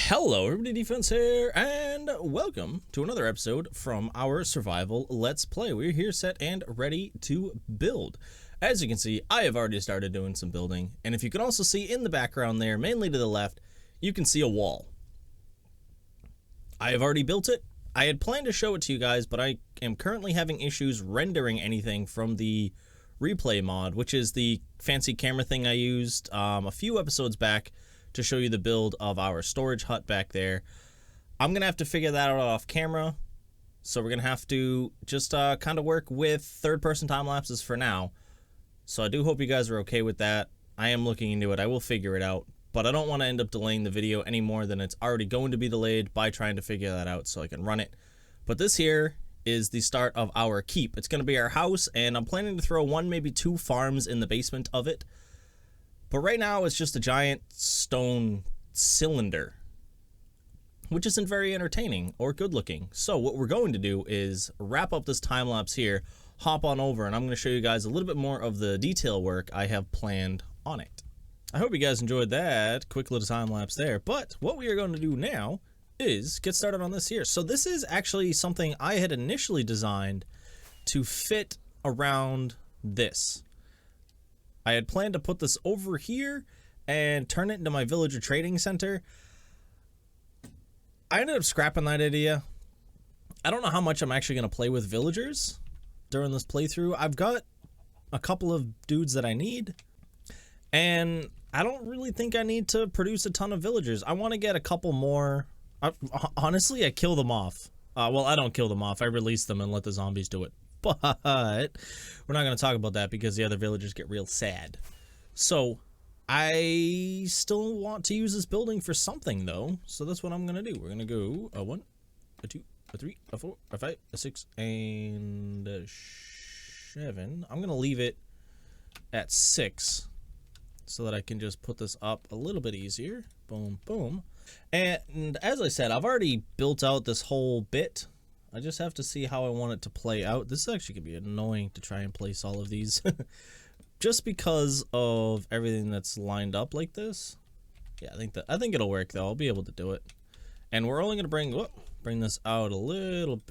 Hello everybody, Defense here, and welcome to another episode from our survival Let's Play. We're here set and ready to build. As you can see, I have already started doing some building, and if you can also see in the background there, mainly to the left, you can see a wall. I have already built it. I had planned to show it to you guys, but I am currently having issues rendering anything from the replay mod, which is the fancy camera thing I used a few episodes back to show you the build of our storage hut back there. I'm gonna have to figure that out off camera, so we're gonna have to just kind of work with third-person time lapses for now. So I do hope you guys are okay with that. I am looking into it. I will figure it out, but I don't want to end up delaying the video any more than it's already going to be delayed by trying to figure that out so I can run it. But this here is the start of our keep. It's gonna be our house, and I'm planning to throw one, maybe two farms in the basement of it. But right now, it's just a giant stone cylinder, which isn't very entertaining or good looking. So what we're going to do is wrap up this time lapse here, hop on over, and I'm going to show you guys a little bit more of the detail work I have planned on it. I hope you guys enjoyed that quick little time lapse there. But what we are going to do now is get started on this here. So this is actually something I had initially designed to fit around this. I had planned to put this over here and turn it into my villager trading center. I ended up scrapping that idea. I don't know how much I'm actually going to play with villagers during this playthrough. I've got a couple of dudes that I need, and I don't really think I need to produce a ton of villagers. I want to get a couple more. Honestly, I kill them off. Well, I don't kill them off. I release them and let the zombies do it. But we're not going to talk about that because the other villagers get real sad. So I still want to use this building for something, though. So that's what I'm going to do. We're going to go a 1, a 2, a 3, a 4, a 5, a 6, and a 7. I'm going to leave it at 6 so that I can just put this up a little bit easier. Boom, boom. And as I said, I've already built out this whole bit. I just have to see how I want it to play out. This actually could be annoying to try and place all of these. Just because of everything that's lined up like this. Yeah, I think it'll work though. I'll be able to do it. And we're only gonna bring this out a little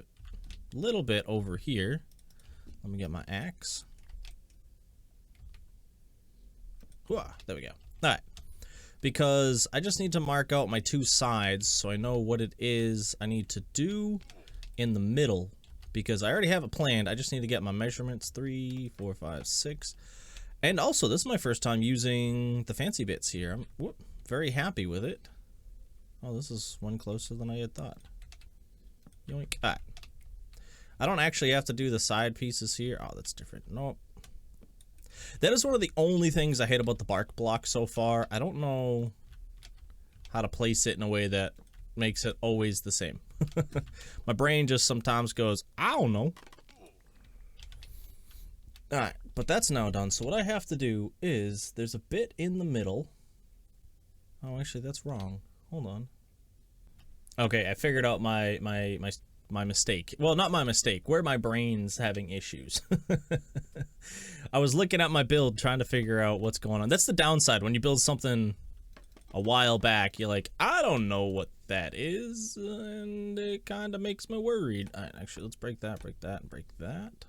bit over here. Let me get my axe. There we go. Alright. Because I just need to mark out my two sides so I know what it is I need to do in the middle, because I already have it planned. I just need to get my measurements. 3, 4, 5, 6. And also, this is my first time using the fancy bits here. I'm very happy with it. Oh, this is one closer than I had thought. Yoink. Alright. I don't actually have to do the side pieces here. Oh, that's different. Nope. That is one of the only things I hate about the bark block so far. I don't know how to place it in a way that makes it always the same. My brain just sometimes goes, I don't know. Alright, but that's now done. So what I have to do is, there's a bit in the middle. Oh, actually, that's wrong. Hold on. Okay, I figured out my mistake. Well, not my mistake. Where my brain's having issues. I was looking at my build, trying to figure out what's going on. That's the downside. When you build something a while back, you're like, I don't know what that is, and it kind of makes me worried. All right, actually, let's break that, and break that.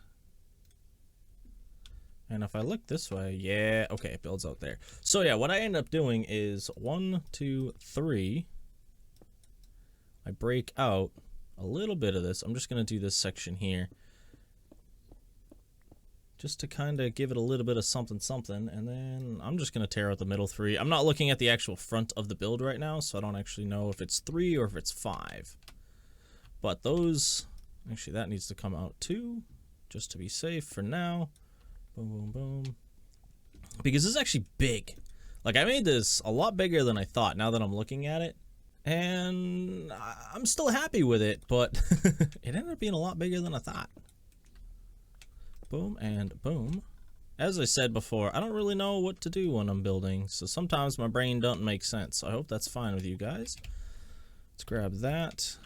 And if I look this way, yeah, okay, it builds out there. So yeah, what I end up doing is 1, 2, 3. I break out a little bit of this. I'm just going to do this section here, just to kind of give it a little bit of something, and then I'm just going to tear out the middle 3. I'm not looking at the actual front of the build right now, so I don't actually know if it's 3 or if it's 5. But those, actually that needs to come out too, just to be safe for now. Boom, boom, boom. Because this is actually big. Like, I made this a lot bigger than I thought now that I'm looking at it. And I'm still happy with it, but it ended up being a lot bigger than I thought. Boom and boom. As I said before, I don't really know what to do when I'm building, so sometimes my brain doesn't make sense. So I hope that's fine with you guys. Let's grab that.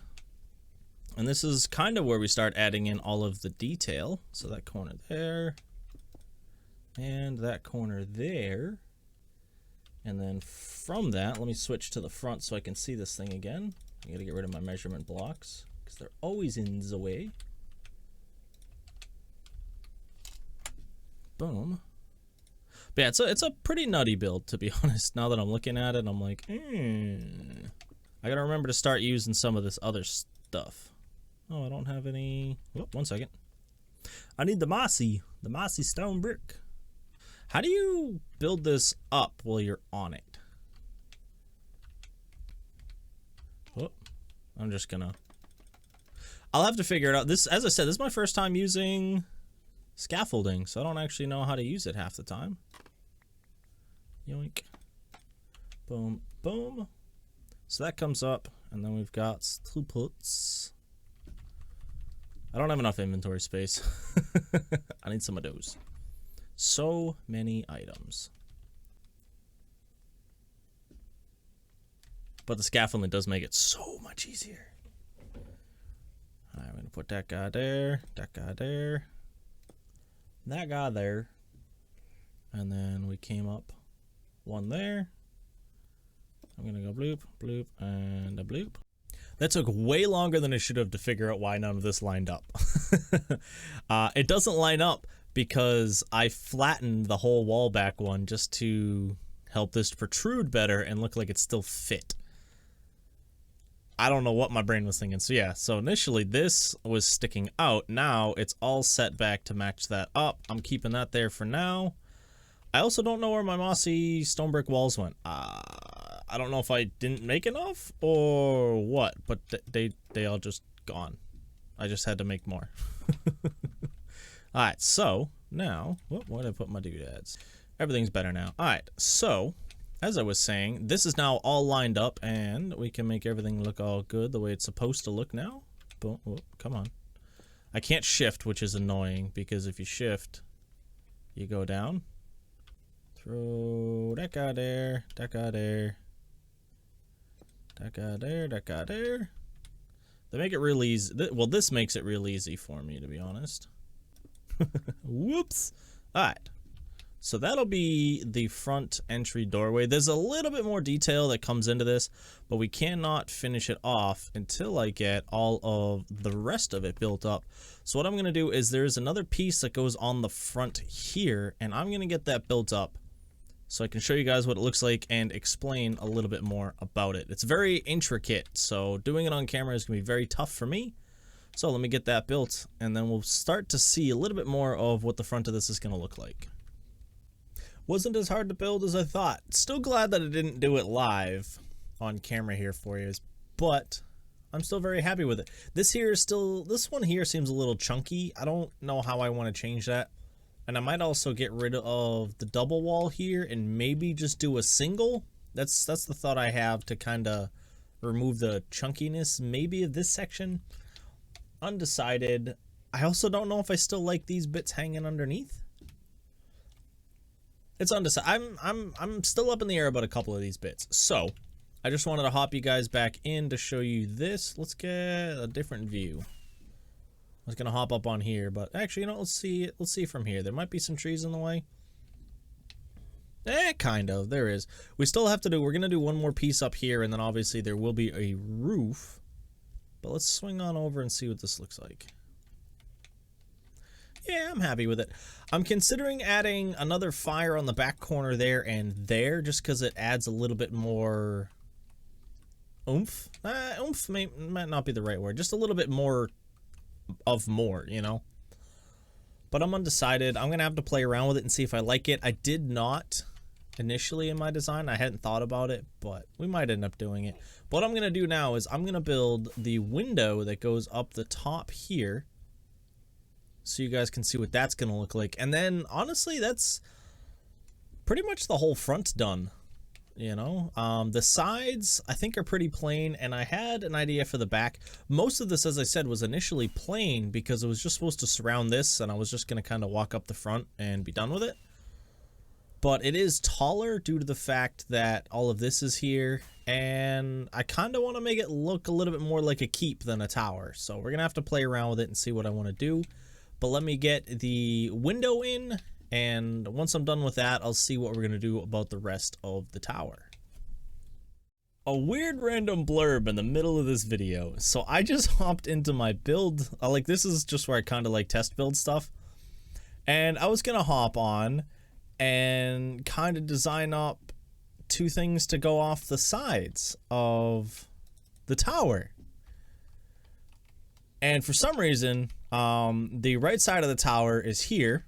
And this is kind of where we start adding in all of the detail. So that corner there, and that corner there, And then from that, let me switch to the front so I can see this thing again. I gotta get rid of my measurement blocks because they're always in the way. Boom. But yeah, it's a pretty nutty build, to be honest. Now that I'm looking at it, I'm like, I gotta remember to start using some of this other stuff. Oh, I don't have any. Oh, 1 second. I need the mossy stone brick. How do you build this up while you're on it? Oh, I'm just gonna. I'll have to figure it out. This, as I said, this is my first time using scaffolding, so I don't actually know how to use it half the time. Yoink. Boom, boom. So that comes up, and then we've got puts. I don't have enough inventory space. I need some of those. So many items. But the scaffolding does make it so much easier. Alright, I'm gonna put that guy there, that guy there, that guy there. And then we came up one there. I'm gonna go bloop, bloop, and a bloop. That took way longer than it should have to figure out why none of this lined up. It doesn't line up because I flattened the whole wall back one just to help this protrude better and look like it still fit. I don't know what my brain was thinking. So yeah, so initially this was sticking out. Now it's all set back to match that up. I'm keeping that there for now. I also don't know where my mossy stone brick walls went. I don't know if I didn't make enough or what, but they all just gone. I just had to make more. Alright, so now, where did I put my doodads? Everything's better now. Alright, so as I was saying, this is now all lined up and we can make everything look all good the way it's supposed to look now. Boom, whoop, come on. I can't shift, which is annoying because if you shift, you go down. Throw that guy there, that guy there. That guy there, that guy there. They make it real easy. Well, this makes it real easy for me, to be honest. Whoops. Alright. So that'll be the front entry doorway. There's a little bit more detail that comes into this, but we cannot finish it off until I get all of the rest of it built up. So what I'm going to do is there's another piece that goes on the front here, and I'm going to get that built up so I can show you guys what it looks like and explain a little bit more about it. It's very intricate, so doing it on camera is going to be very tough for me. So let me get that built, and then we'll start to see a little bit more of what the front of this is going to look like. Wasn't as hard to build as I thought. Still glad that I didn't do it live on camera here for you, but I'm still very happy with it. This one here seems a little chunky. I don't know how I want to change that. And I might also get rid of the double wall here and maybe just do a single. That's the thought I have to kind of remove the chunkiness maybe of this section. Undecided. I also don't know if I still like these bits hanging underneath. It's undecided. I'm still up in the air about a couple of these bits. So I just wanted to hop you guys back in to show you this. Let's get a different view. I was gonna hop up on here, but actually, you know, let's see from here. There might be some trees in the way. Kind of. There is. We still have to do. We're gonna do one more piece up here, and then obviously there will be a roof. But let's swing on over and see what this looks like. Yeah, I'm happy with it. I'm considering adding another fire on the back corner there and there, just because it adds a little bit more oomph. Oomph might not be the right word. Just a little bit more of more, you know. But I'm undecided. I'm gonna have to play around with it and see if I like it. I did not initially in my design. I hadn't thought about it, but we might end up doing it. What I'm gonna do now is I'm gonna build the window that goes up the top here, so you guys can see what that's gonna look like. And then honestly, that's pretty much the whole front done. You know, the sides I think are pretty plain, and I had an idea for the back. Most of this, as I said, was initially plain because it was just supposed to surround this, and I was just gonna kind of walk up the front and be done with it. But it is taller due to the fact that all of this is here, and I kind of want to make it look a little bit more like a keep than a tower. So we're gonna have to play around with it and see what I want to do. But let me get the window in, And once I'm done with that, I'll see what we're gonna do about the rest of the tower. A weird random blurb in the middle of this video. So I just hopped into my build. Like, this is just where I kind of like test build stuff. And I was gonna hop on and kind of design up 2 things to go off the sides of the tower. And for some reason, the right side of the tower is here.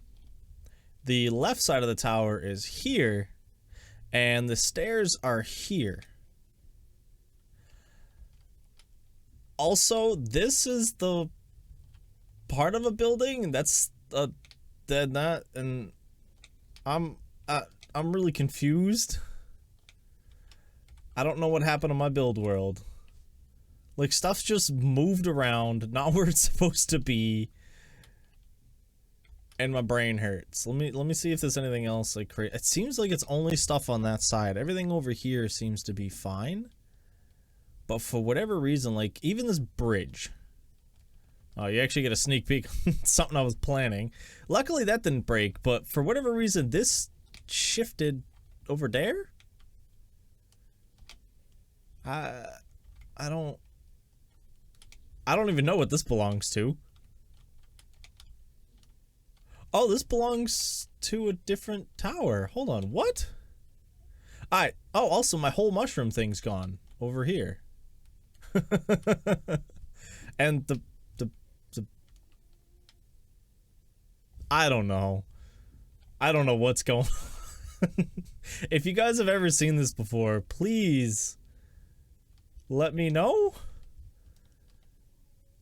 The left side of the tower is here. And the stairs are here. Also, this is the part of a building that's that, and I'm really confused. I don't know what happened to my build world. Like, stuff's just moved around, not where it's supposed to be, and my brain hurts. Let me see if there's anything else like crazy. It seems like it's only stuff on that side. Everything over here seems to be fine. But for whatever reason, like, even this bridge. Oh, you actually get a sneak peek on something I was planning. Luckily, that didn't break, but for whatever reason, this shifted over there? I don't even know what this belongs to. Oh, this belongs to a different tower. Hold on, what? Alright. Oh, also, my whole mushroom thing's gone over here. And the I don't know what's going on. If you guys have ever seen this before, please let me know.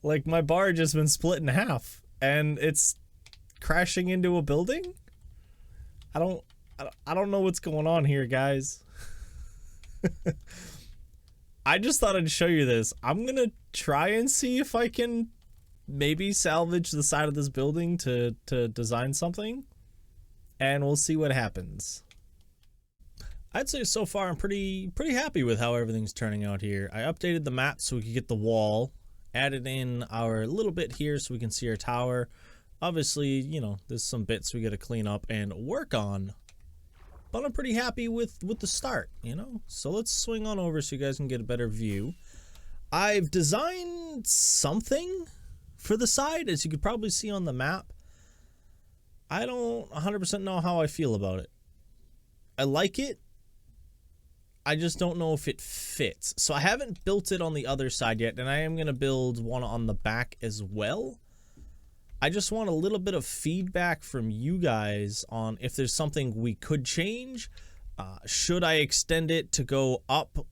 Like, my bar just been split in half and it's crashing into a building. I don't know what's going on here, guys. I just thought I'd show you this. I'm gonna try and see if I can maybe salvage the side of this building to design something, and we'll see what happens. I'd say so far I'm pretty happy with how everything's turning out here. I updated the map so we could get the wall, added in our little bit here so we can see our tower. Obviously, you know, there's some bits we gotta clean up and work on. But I'm pretty happy with the start, you know? So let's swing on over so you guys can get a better view. I've designed something for the side, as you could probably see on the map. I don't 100% know how I feel about it. I like it. I just don't know if it fits. So I haven't built it on the other side yet, and I am going to build one on the back as well. I just want a little bit of feedback from you guys on if there's something we could change. Should I extend it to go up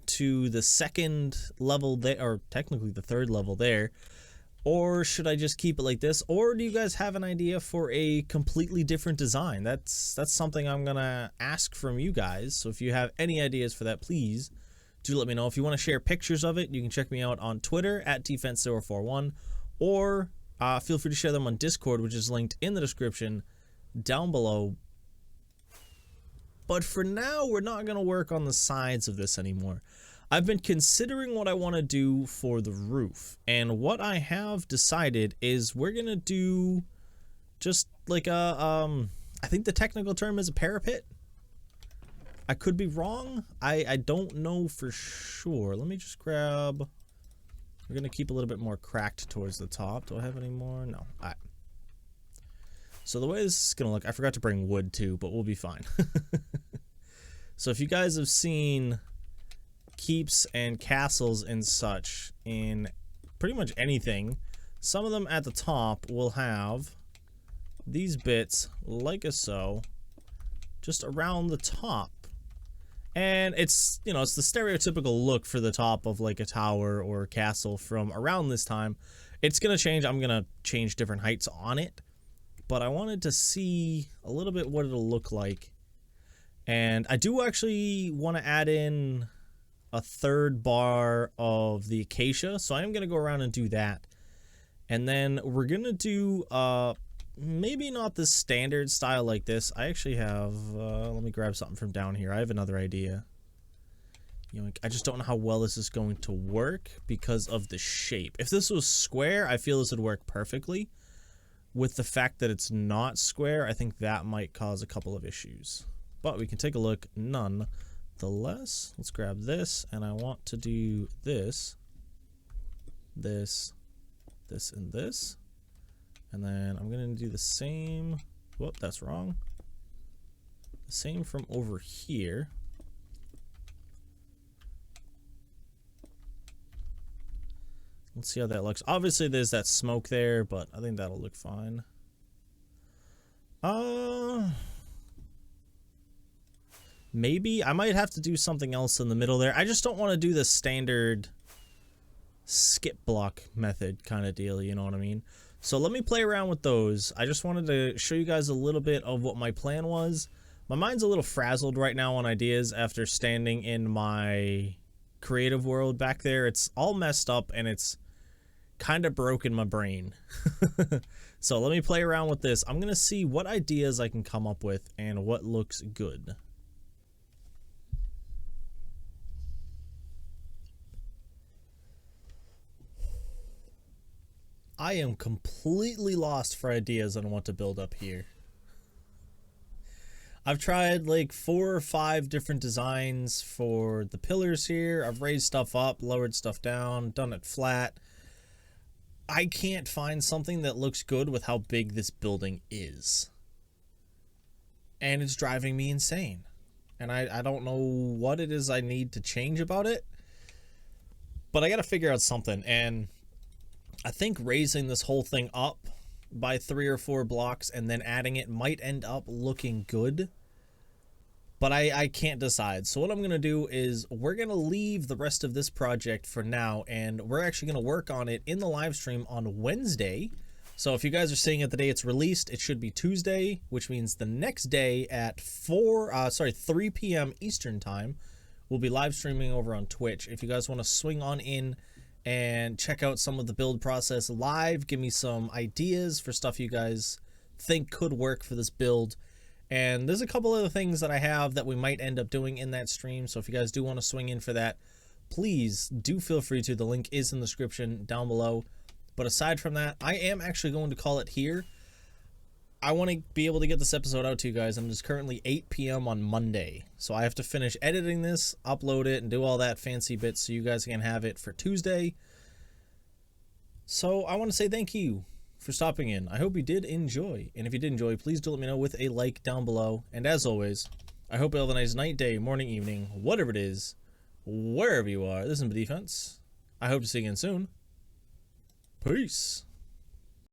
to the 2nd level there, or technically the 3rd level there? Or should I just keep it like this? Or do you guys have an idea for a completely different design? That's something I'm gonna ask from you guys. So if you have any ideas for that, please do let me know. If you want to share pictures of it, you can check me out on Twitter at tfence041, or feel free to share them on Discord, which is linked in the description down below. But for now, we're not going to work on the sides of this anymore. I've been considering what I want to do for the roof. And what I have decided is we're going to do just like a, I think the technical term is a parapet. I could be wrong. I don't know for sure. Let me just grab... We're going to keep a little bit more cracked towards the top. Do I have any more? No. All right. So the way this is going to look, I forgot to bring wood too, but we'll be fine. So if you guys have seen keeps and castles and such in pretty much anything, some of them at the top will have these bits like so, just around the top. And it's, you know, it's the stereotypical look for the top of like a tower or a castle from around this time. It's going to change. I'm going to change different heights on it. But I wanted to see a little bit what it'll look like. And I do actually want to add in a 3rd bar of the acacia. So I am going to go around and do that. And then we're going to do maybe not the standard style like this. I actually have, let me grab something from down here. I have another idea. You know, I just don't know how well this is going to work because of the shape. If this was square, I feel this would work perfectly. with the fact that it's not square, I think that might cause a couple of issues. But we can take a look nonetheless. Let's grab this, and I want to do this, this, this, and this. And then I'm going to do the same. Whoop, that's wrong. The same from over here. Let's see how that looks. Obviously, there's that smoke there, but I think that'll look fine. Maybe I might have to do something else in the middle there. I just don't want to do the standard skip block method kind of deal, you know what I mean? So let me play around with those. I just wanted to show you guys a little bit of what my plan was. My mind's a little frazzled right now on ideas after standing in my creative world back there. It's all messed up and it's kind of broken my brain. So let me play around with this. I'm gonna see what ideas I can come up with and what looks good. I am completely lost for ideas on what to build up here. I've tried like 4 or 5 different designs for the pillars here. I've raised stuff up, lowered stuff down, done it flat. I can't find something that looks good with how big this building is. And it's driving me insane. And I don't know what it is I need to change about it. But I gotta figure out something. And I think raising this whole thing up by 3 or 4 blocks and then adding it might end up looking good. But I can't decide. So what I'm going to do is we're going to leave the rest of this project for now, and we're actually going to work on it in the live stream on Wednesday. So if you guys are seeing it the day it's released, it should be Tuesday, which means the next day at 3 p.m. Eastern time, we'll be live streaming over on Twitch. If you guys want to swing on in and check out some of the build process live, give me some ideas for stuff you guys think could work for this build. And there's a couple other things that I have that we might end up doing in that stream. So if you guys do want to swing in for that, please do feel free to. The link is in the description down below. But aside from that, I am actually going to call it here. I want to be able to get this episode out to you guys. And it's currently 8 p.m. on Monday. So I have to finish editing this, upload it, and do all that fancy bits so you guys can have it for Tuesday. So I want to say thank you for stopping in. I hope you did enjoy. And if you did enjoy, please do let me know with a like down below. And as always, I hope you have a nice night, day, morning, evening, whatever it is, wherever you are. This is my defense. I hope to see you again soon. Peace.